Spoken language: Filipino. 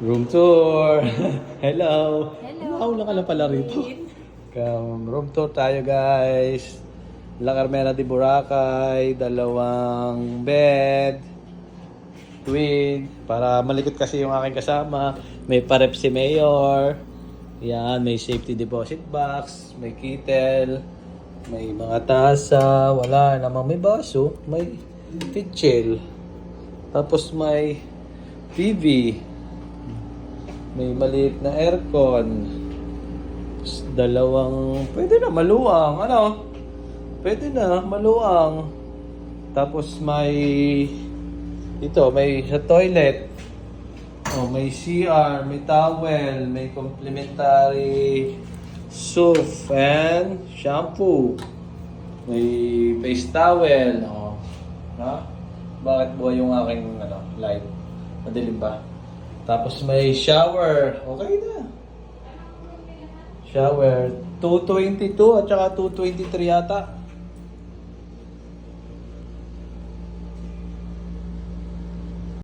Room tour! Hello! Hello! Nakahula ka lang pala rito. Room tour tayo guys. La Carmela de Boracay, 2 bed, twin, para malikot kasi yung aking kasama. May parep si Mayor. Yan, may safety deposit box, may kettle, may mga tasa, wala namang may baso, may pitchel. Tapos may TV. May maliit na aircon. Tapos 2, pwede na maluwang, ano? Pwede na maluwang. Tapos may sa toilet. Oh, may CR, may towel, may complimentary soap and shampoo. May face towel, oh. Ha? Bakit buhay yung aking light? Madilim ba? Tapos may shower. Okay na. Shower. 222 at saka 223 yata.